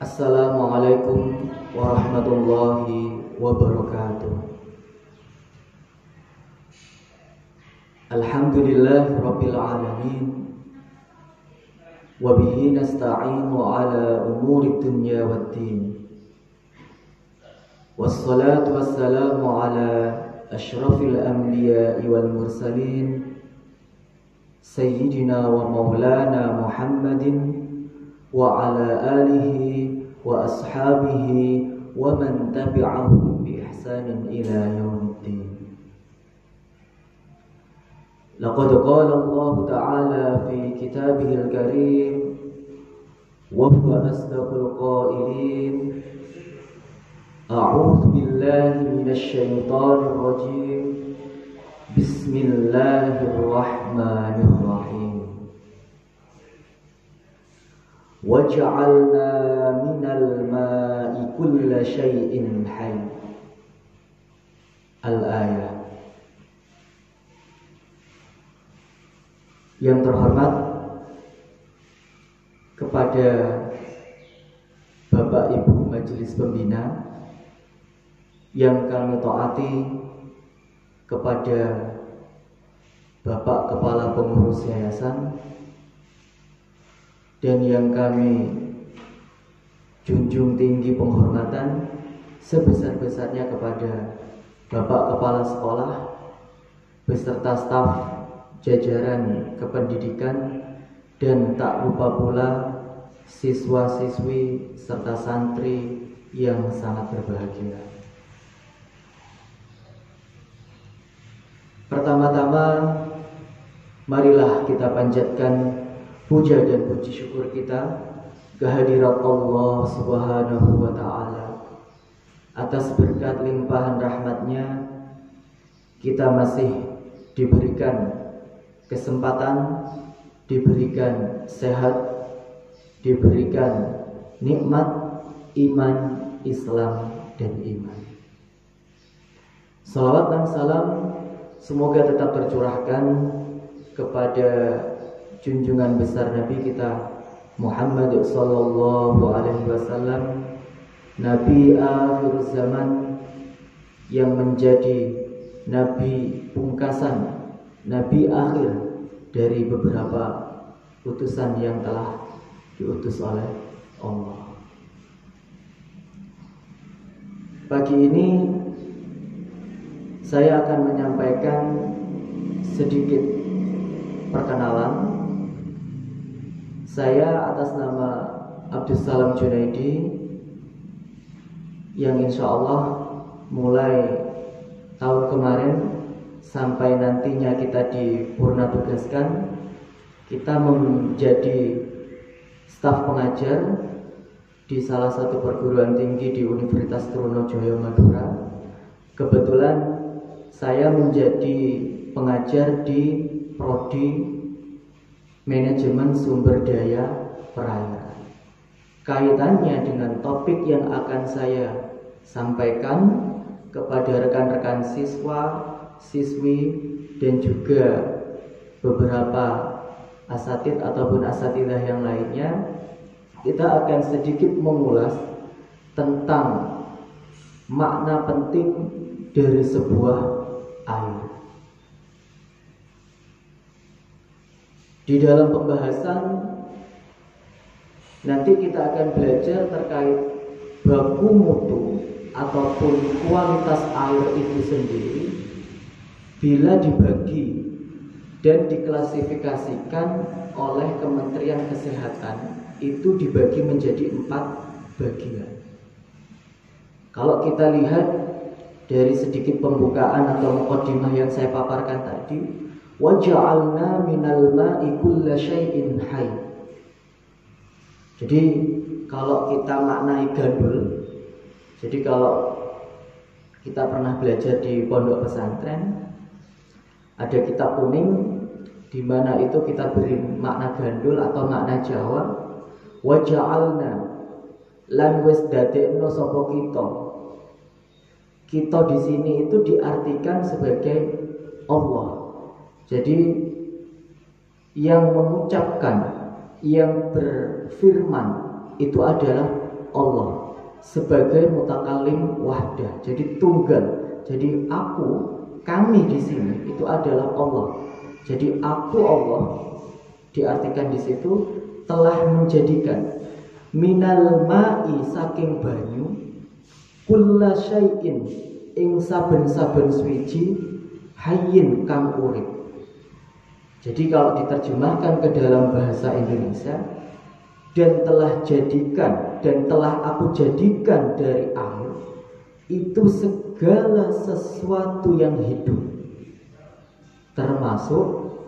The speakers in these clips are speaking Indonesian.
Assalamualaikum warahmatullahi wabarakatuh. Alhamdulillahi rabbil alamin. Wa bihi nasta'inu ala umuri dunya waddin. Wassalatu wassalamu ala asyrafil anbiya'i wal mursalin Sayyidina wa maulana Muhammadin wa ala alihi wa ashabihi wa man tabi'ahum bi ihsanin ila yaumiddin. Laqad qala Allah ta'ala fi kitabihil karim wa huwa asdaqul qailin. A'udzu billahi minasy syaithanir rajim. Bismillahirrahmanirrahim. وَجَعَلْنَا مِنَ الْمَاءِ كُلَّ شَيْءٍ حَيٍّ. Al-ayah. Yang terhormat kepada Bapak Ibu Majelis Pembina, yang kami taati kepada Bapak Kepala Pengurus Yayasan, dan yang kami junjung tinggi penghormatan sebesar-besarnya kepada Bapak Kepala Sekolah beserta staf jajaran kependidikan, dan tak lupa pula siswa-siswi serta santri yang sangat berbahagia. Pertama-tama, marilah kita panjatkan puja dan puji syukur kita kehadirat Allah Subhanahu wa ta'ala. Atas berkat limpahan rahmatnya, kita masih diberikan kesempatan, diberikan sehat, diberikan nikmat iman, Islam, dan iman. Salawat dan salam semoga tetap tercurahkan kepada junjungan besar Nabi kita Muhammad sallallahu alaihi wasallam, Nabi akhir zaman, yang menjadi Nabi pungkasan, Nabi akhir dari beberapa utusan yang telah diutus oleh Allah. Pagi ini saya akan menyampaikan sedikit perkenalan. Saya atas nama Abdus Salam Junaidi, yang insya Allah mulai tahun kemarin sampai nantinya kita dipurna tugaskan, kita menjadi staf pengajar di salah satu perguruan tinggi di Universitas Trunojoyo Madura. Kebetulan saya menjadi pengajar di Prodi Manajemen Sumber Daya Perairan. Kaitannya dengan topik yang akan saya sampaikan kepada rekan-rekan siswa, siswi, dan juga beberapa asatid ataupun asatidah yang lainnya, kita akan sedikit mengulas tentang makna penting dari sebuah air. Di dalam pembahasan nanti kita akan belajar terkait baku mutu ataupun kualitas air itu sendiri bila dibagi dan diklasifikasikan oleh Kementerian Kesehatan, itu dibagi menjadi 4 bagian. Kalau kita lihat dari sedikit pembukaan atau mukadimah yang saya paparkan tadi, وَجَعَلْنَا مِنَ الْمَاءِ كُلَّ شَيْءٍ حَيٍّ. Jadi kalau kita maknai gandul, jadi kalau kita pernah belajar di pondok pesantren, ada kitab kuning di mana itu kita beri makna gandul atau makna Jawa. وَجَعَلْنَا lan wis dadekno sapa kita. Kita di sini itu diartikan sebagai Allah. Jadi yang mengucapkan, yang berfirman itu adalah Allah sebagai mutakalim wahdah, jadi tunggal. Jadi aku, kami di sini itu adalah Allah. Jadi aku Allah diartikan di situ telah menjadikan minal ma'i saking banyu kulla syai'in ing saben-saben swiji hayyin kang urip. Jadi kalau diterjemahkan ke dalam bahasa Indonesia, dan telah jadikan dan telah aku jadikan dari air itu segala sesuatu yang hidup, termasuk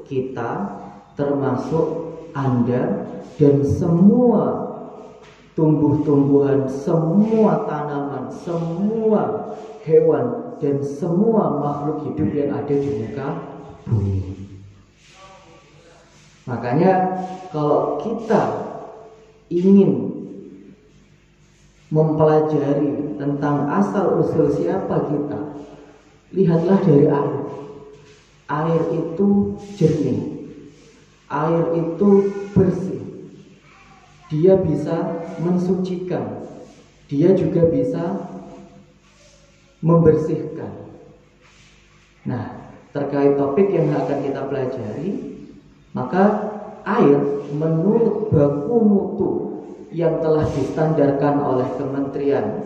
kita, termasuk Anda, dan semua tumbuh-tumbuhan, semua tanaman, semua hewan, dan semua makhluk hidup yang ada di muka bumi. Makanya kalau kita ingin mempelajari tentang asal-usul siapa kita, lihatlah dari air. Air itu jernih, air itu bersih. Dia bisa mensucikan, dia juga bisa membersihkan. Nah, terkait topik yang akan kita pelajari, maka air menurut baku mutu yang telah distandarkan oleh Kementerian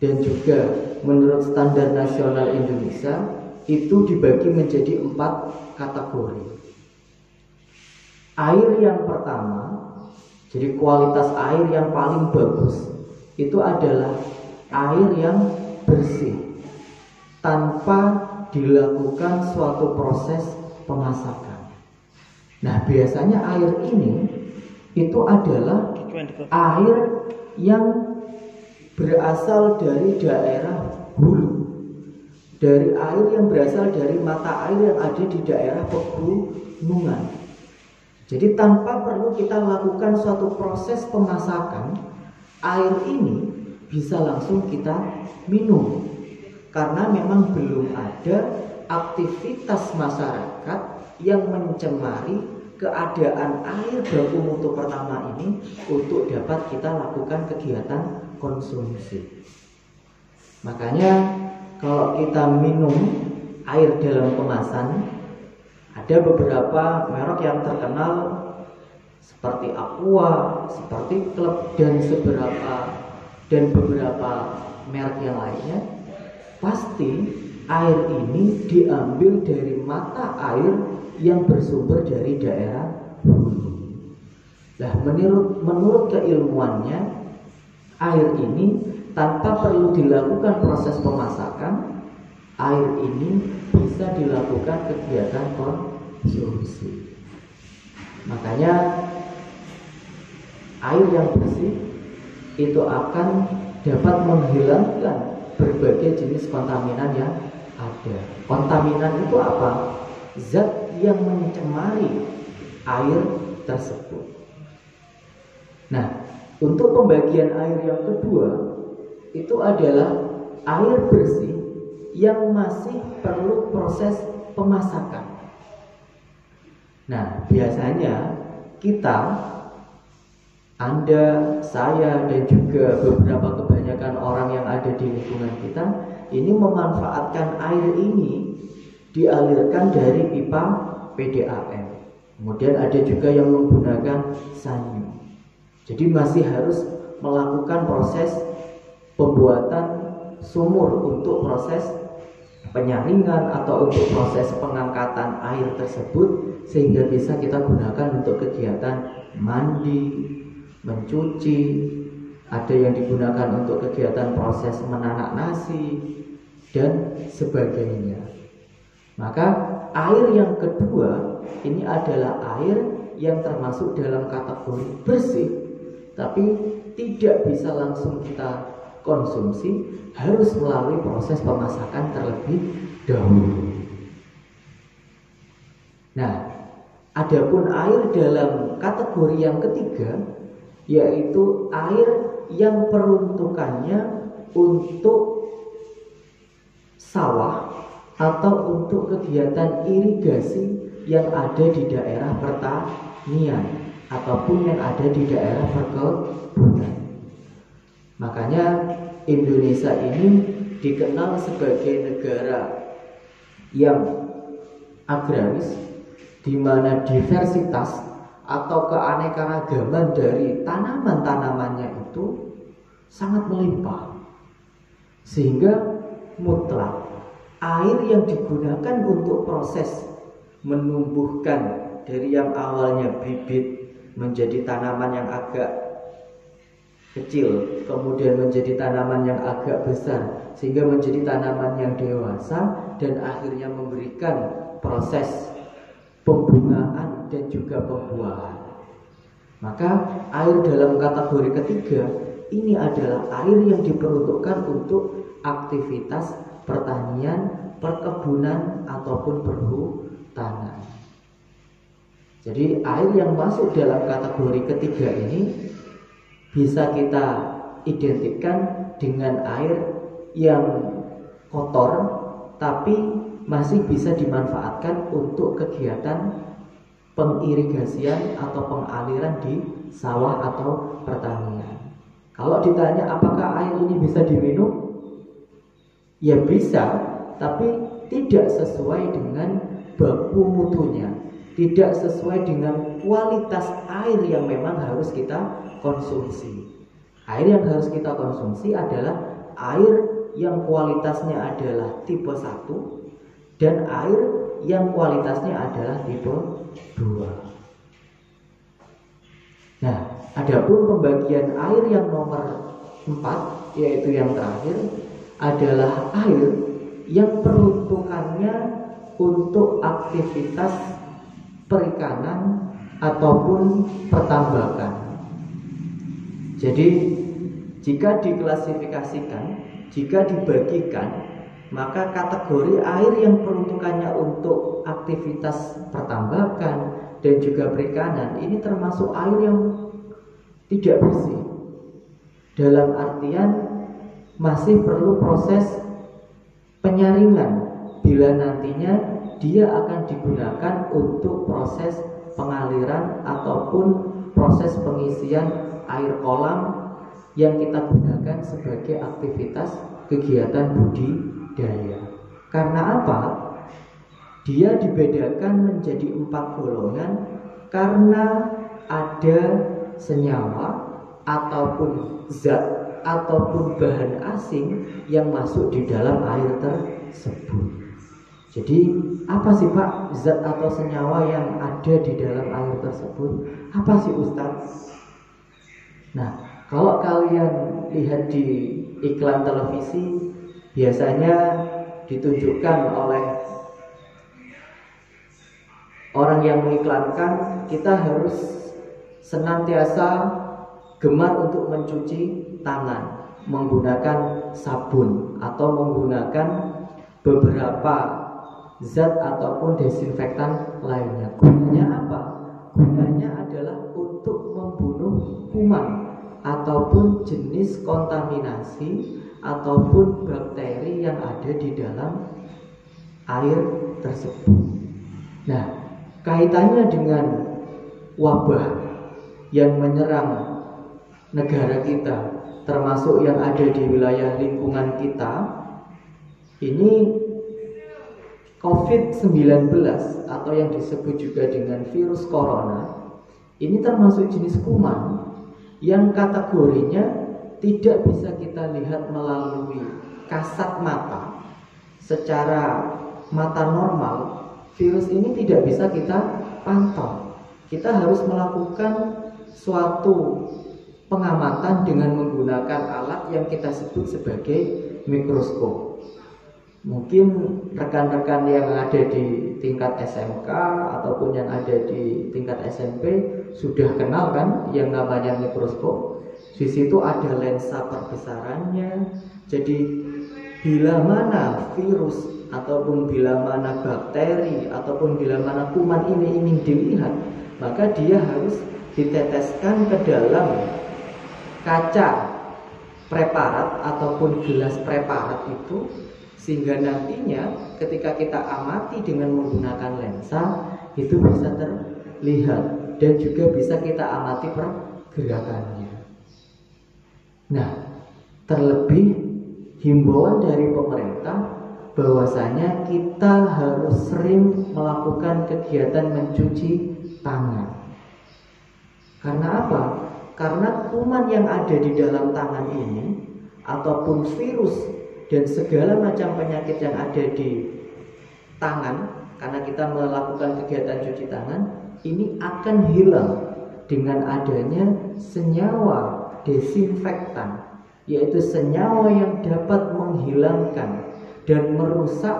dan juga menurut Standar Nasional Indonesia itu dibagi menjadi 4 kategori. Air yang pertama, jadi kualitas air yang paling bagus itu adalah air yang bersih tanpa dilakukan suatu proses pemasakan. Nah, biasanya air ini itu adalah air yang berasal dari daerah hulu, dari air yang berasal dari mata air yang ada di daerah pegunungan. Jadi tanpa perlu kita lakukan suatu proses pemasakan, air ini bisa langsung kita minum, karena memang belum ada aktivitas masyarakat yang mencemari keadaan air baku mutu pertama ini untuk dapat kita lakukan kegiatan konsumsi. Makanya kalau kita minum air dalam kemasan, ada beberapa merek yang terkenal seperti Aqua, seperti Club, dan beberapa merek yang lainnya. Pasti air ini diambil dari mata air yang bersumber dari daerah hulu. Nah, menurut keilmuannya, air ini tanpa perlu dilakukan proses pemasakan, air ini bisa dilakukan kegiatan konsumsi. Makanya air yang bersih itu akan dapat menghilangkan berbagai jenis kontaminan yang ada. Kontaminan itu apa? Zat yang mencemari air tersebut. Nah, untuk pembagian air yang kedua itu adalah air bersih yang masih perlu proses pemasakan. Nah, biasanya kita, Anda, saya, dan juga beberapa kebanyakan orang yang ada di lingkungan kita ini memanfaatkan air ini dialirkan dari pipa PDAM. Kemudian ada juga yang menggunakan sanyu. Jadi masih harus melakukan proses pembuatan sumur untuk proses penyaringan atau untuk proses pengangkatan air tersebut sehingga bisa kita gunakan untuk kegiatan mandi, mencuci, ada yang digunakan untuk kegiatan proses menanak nasi dan sebagainya. Maka air yang kedua ini adalah air yang termasuk dalam kategori bersih, tapi tidak bisa langsung kita konsumsi, harus melalui proses pemasakan terlebih dahulu. Nah, adapun air dalam kategori yang ketiga, yaitu air yang peruntukannya untuk sawah atau untuk kegiatan irigasi yang ada di daerah pertanian ataupun yang ada di daerah perkebunan. Makanya Indonesia ini dikenal sebagai negara yang agraris, di mana diversitas atau keanekaragaman dari tanaman-tanamannya itu sangat melimpah, sehingga mutlak air yang digunakan untuk proses menumbuhkan dari yang awalnya bibit menjadi tanaman yang agak kecil, kemudian menjadi tanaman yang agak besar, sehingga menjadi tanaman yang dewasa, dan akhirnya memberikan proses pembungaan dan juga pembuahan. Maka air dalam kategori ketiga ini adalah air yang diperuntukkan untuk aktivitas pertanian, perkebunan ataupun perhutanan. Jadi air yang masuk dalam kategori ketiga ini bisa kita identikan dengan air yang kotor tapi masih bisa dimanfaatkan untuk kegiatan pengirigasian atau pengaliran di sawah atau pertanian. Kalau ditanya apakah air ini bisa diminum? Ya bisa, tapi tidak sesuai dengan baku mutunya, tidak sesuai dengan kualitas air yang memang harus kita konsumsi. Air yang harus kita konsumsi adalah air yang kualitasnya adalah tipe 1 dan air yang kualitasnya adalah tipe 2. Nah, adapun pembagian air yang nomor 4, yaitu yang terakhir, adalah air yang peruntukannya untuk aktivitas perikanan ataupun pertambakan. Jadi jika diklasifikasikan, jika dibagikan, maka kategori air yang peruntukannya untuk aktivitas pertambakan dan juga perikanan ini termasuk air yang tidak bersih, dalam artian masih perlu proses penyaringan bila nantinya dia akan digunakan untuk proses pengaliran ataupun proses pengisian air kolam yang kita gunakan sebagai aktivitas kegiatan budidaya. Karena apa? Dia dibedakan menjadi 4 golongan karena ada senyawa ataupun zat ataupun bahan asing yang masuk di dalam air tersebut. Jadi apa sih Pak zat atau senyawa yang ada di dalam air tersebut? Apa sih Ustaz? Nah, kalau kalian lihat di iklan televisi, biasanya ditunjukkan oleh orang yang mengiklankan kita harus senantiasa gemar untuk mencuci tangan menggunakan sabun atau menggunakan beberapa zat ataupun desinfektan lainnya. Gunanya apa? Gunanya adalah untuk membunuh kuman ataupun jenis kontaminasi ataupun bakteri yang ada di dalam air tersebut. Nah, kaitannya dengan wabah yang menyerang negara kita, termasuk yang ada di wilayah lingkungan kita, ini COVID-19 atau yang disebut juga dengan virus corona, ini termasuk jenis kuman yang kategorinya tidak bisa kita lihat melalui kasat mata. Secara mata normal, virus ini tidak bisa kita pantau. Kita harus melakukan suatu pengamatan dengan menggunakan alat yang kita sebut sebagai mikroskop. Mungkin rekan-rekan yang ada di tingkat SMK ataupun yang ada di tingkat SMP sudah kenal kan yang namanya mikroskop. Di situ ada lensa perbesarannya. Jadi bila mana virus ataupun bila mana bakteri ataupun bila mana kuman ini ingin dilihat, maka dia harus diteteskan ke dalam kaca preparat ataupun gelas preparat itu, sehingga nantinya ketika kita amati dengan menggunakan lensa itu bisa terlihat dan juga bisa kita amati pergerakannya. Nah, Terlebih himbauan dari pemerintah bahwasanya kita harus sering melakukan kegiatan mencuci tangan. Karena apa? Karena kuman yang ada di dalam tangan ini ataupun virus dan segala macam penyakit yang ada di tangan karena kita melakukan kegiatan cuci tangan ini akan hilang dengan adanya senyawa desinfektan, yaitu senyawa yang dapat menghilangkan dan merusak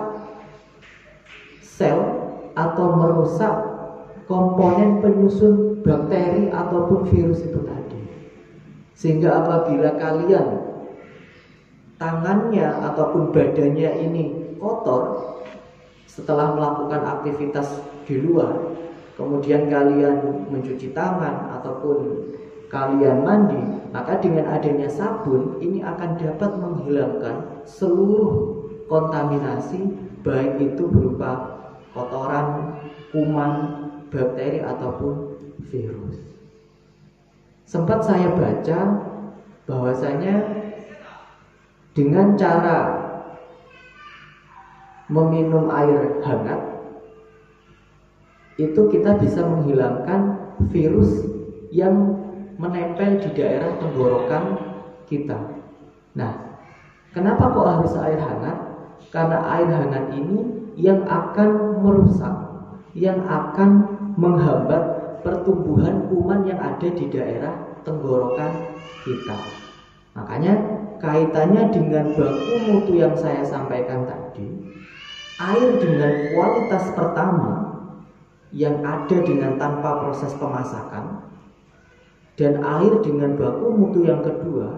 sel atau merusak komponen penyusun bakteri ataupun virus itu tadi. Sehingga apabila kalian tangannya ataupun badannya ini kotor setelah melakukan aktivitas di luar, kemudian kalian mencuci tangan ataupun kalian mandi, maka dengan adanya sabun ini akan dapat menghilangkan seluruh kontaminasi, baik itu berupa kotoran, kuman, bakteri ataupun virus. Sempat saya baca bahwasanya dengan cara meminum air hangat itu kita bisa menghilangkan virus yang menempel di daerah tenggorokan kita. Nah, kenapa kok harus air hangat? Karena air hangat ini yang akan merusak, yang akan menghambat pertumbuhan kuman yang ada di daerah tenggorokan kita. Makanya kaitannya dengan baku mutu yang saya sampaikan tadi, air dengan kualitas pertama yang ada dengan tanpa proses pemasakan dan air dengan baku mutu yang kedua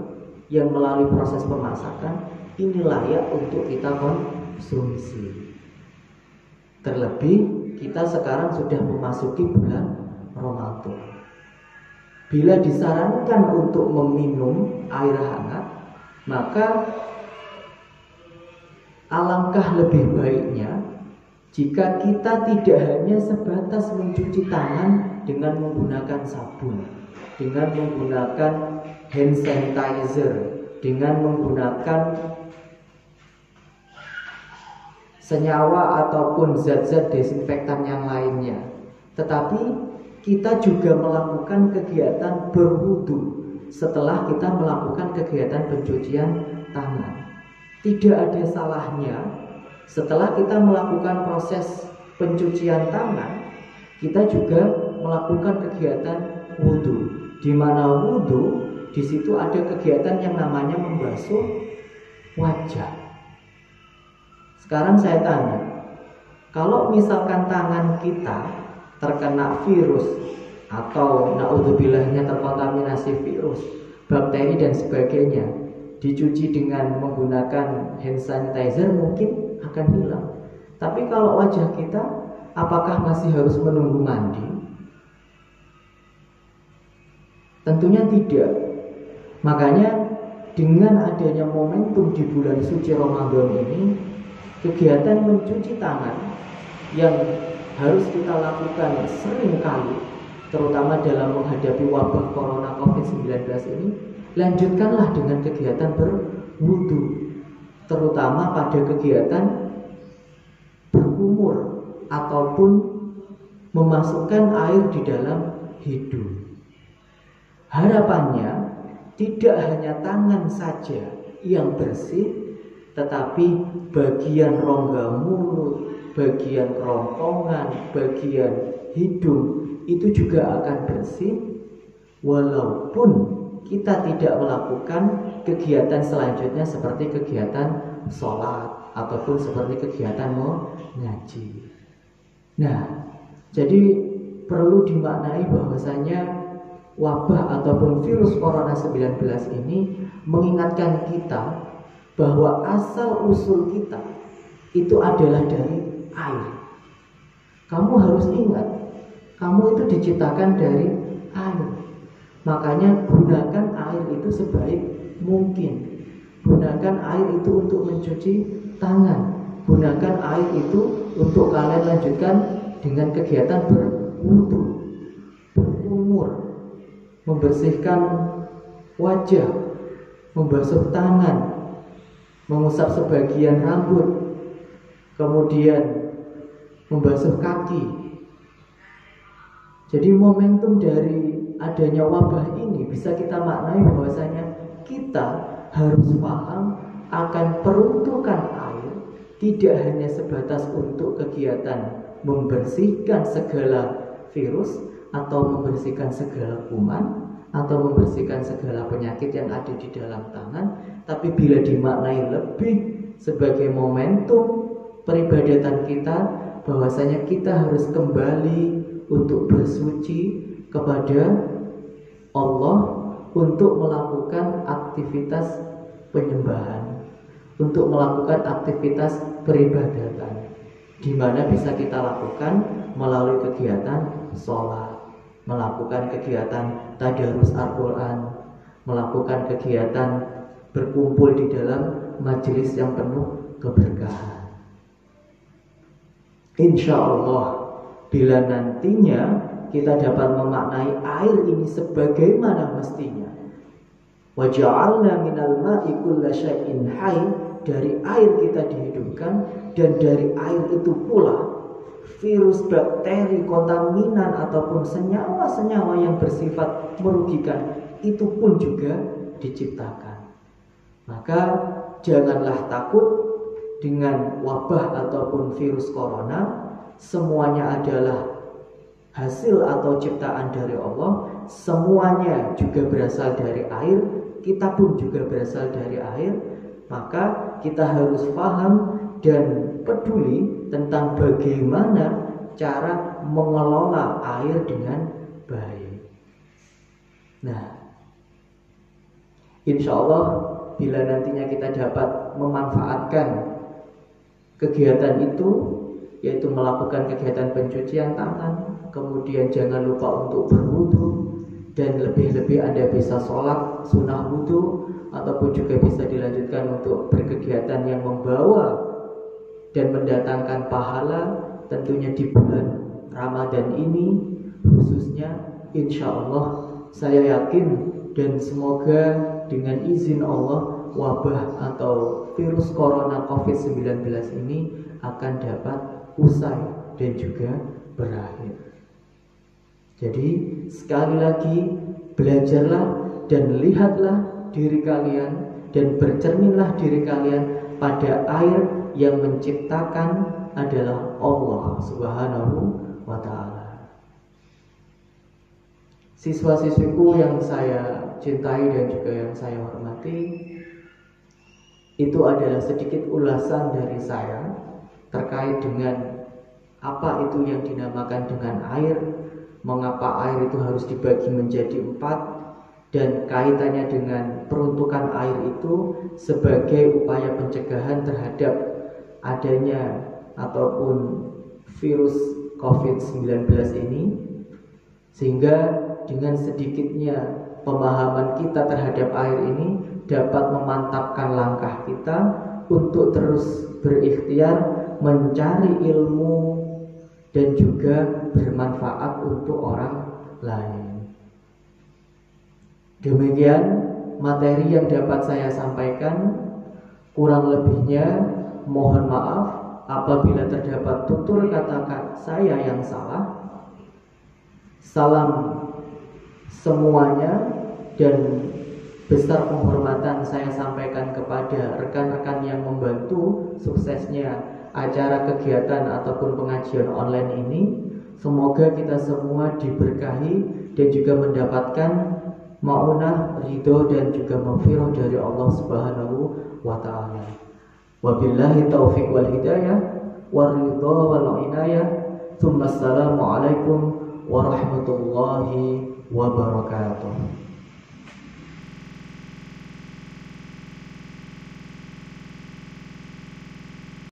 yang melalui proses pemasakan ini layak untuk kita konsumsi. Terlebih kita sekarang sudah memasuki bulan Ramadan. Bila disarankan untuk meminum air hangat, maka alangkah lebih baiknya jika kita tidak hanya sebatas mencuci tangan dengan menggunakan sabun, dengan menggunakan hand sanitizer, dengan menggunakan senyawa ataupun zat-zat desinfektan yang lainnya, tetapi kita juga melakukan kegiatan berwudu setelah kita melakukan kegiatan pencucian tangan. Tidak ada salahnya setelah kita melakukan proses pencucian tangan, kita juga melakukan kegiatan wudu. Di mana wudu, di situ ada kegiatan yang namanya membasuh wajah. Sekarang saya tanya, kalau misalkan tangan kita terkena virus atau naudzubillah-nya terkontaminasi virus, bakteri dan sebagainya, dicuci dengan menggunakan hand sanitizer mungkin akan hilang. Tapi kalau wajah kita, apakah masih harus menunggu mandi? Tentunya tidak. Makanya dengan adanya momentum di bulan suci Ramadan ini, kegiatan mencuci tangan yang harus kita lakukan sering kali, terutama dalam menghadapi wabah corona COVID-19 ini, lanjutkanlah dengan kegiatan berwudu, terutama pada kegiatan berkumur ataupun memasukkan air di dalam hidung. Harapannya tidak hanya tangan saja yang bersih, tetapi bagian rongga mulut, bagian kerongkongan, bagian hidung itu juga akan bersih, walaupun kita tidak melakukan kegiatan selanjutnya seperti kegiatan sholat ataupun seperti kegiatan mengaji. Nah, jadi perlu dimaknai bahwasanya wabah ataupun virus corona 19 ini mengingatkan kita bahwa asal usul kita itu adalah dari air. Kamu harus ingat, kamu itu diciptakan dari air. Makanya gunakan air itu sebaik mungkin. Gunakan air itu untuk mencuci tangan. Gunakan air itu untuk kalian lanjutkan dengan kegiatan berwudu, berkumur, membersihkan wajah, membasuh tangan, mengusap sebagian rambut, kemudian membasuh kaki. Jadi momentum dari adanya wabah ini bisa kita maknai bahwasanya kita harus paham akan peruntukan air tidak hanya sebatas untuk kegiatan membersihkan segala virus atau membersihkan segala kuman atau membersihkan segala penyakit yang ada di dalam tangan, tapi bila dimaknai lebih sebagai momentum peribadatan kita, bahwasanya kita harus kembali untuk bersuci kepada Allah, untuk melakukan aktivitas penyembahan, untuk melakukan aktivitas peribadatan, di mana bisa kita lakukan melalui kegiatan sholat, melakukan kegiatan tadarus Al-Quran, melakukan kegiatan berkumpul di dalam majelis yang penuh keberkahan. Insya Allah, bila nantinya kita dapat memaknai air ini sebagaimana mestinya, wa ja'alna minal ma'i kulla syai'in hayy, dari air kita dihidupkan, dan dari air itu pula virus, bakteri, kontaminan ataupun senyawa-senyawa yang bersifat merugikan itu pun juga diciptakan. Maka janganlah takut dengan wabah ataupun virus corona. Semuanya adalah hasil atau ciptaan dari Allah. Semuanya juga berasal dari air. Kita pun juga berasal dari air. Maka kita harus paham dan peduli tentang bagaimana cara mengelola air dengan baik. Nah, insya Allah bila nantinya kita dapat memanfaatkan kegiatan itu, yaitu melakukan kegiatan pencucian tangan, kemudian jangan lupa untuk berwudu, dan lebih-lebih Anda bisa sholat sunnah wudu, ataupun juga bisa dilanjutkan untuk berkegiatan yang membawa dan mendatangkan pahala, tentunya di bulan Ramadan ini khususnya. Insya Allah saya yakin dan semoga dengan izin Allah wabah atau virus corona COVID-19 ini akan dapat usai dan juga berakhir. Jadi sekali lagi, belajarlah dan lihatlah diri kalian dan bercerminlah diri kalian pada air yang menciptakan adalah Allah Subhanahu wa ta'ala. Siswa-siswiku yang saya cintai dan juga yang saya hormati, itu adalah sedikit ulasan dari saya terkait dengan apa itu yang dinamakan dengan air, mengapa air itu harus dibagi menjadi 4, dan kaitannya dengan peruntukan air itu sebagai upaya pencegahan terhadap adanya ataupun virus COVID-19 ini, sehingga dengan sedikitnya pemahaman kita terhadap air ini dapat memantapkan langkah kita untuk terus berikhtiar mencari ilmu dan juga bermanfaat untuk orang lain. Demikian materi yang dapat saya sampaikan. Kurang lebihnya mohon maaf apabila terdapat tutur kata saya yang salah. Salam semuanya dan besar penghormatan saya sampaikan kepada rekan-rekan yang membantu suksesnya acara kegiatan ataupun pengajian online ini. Semoga kita semua diberkahi dan juga mendapatkan ma'unah, ridho dan juga maghfirah dari Allah Subhanahu wa ta'ala. Wabillahi taufiq wal hidayah wal ridha wal inayah. Tsumma assalamu alaikum warahmatullahi wabarakatuh.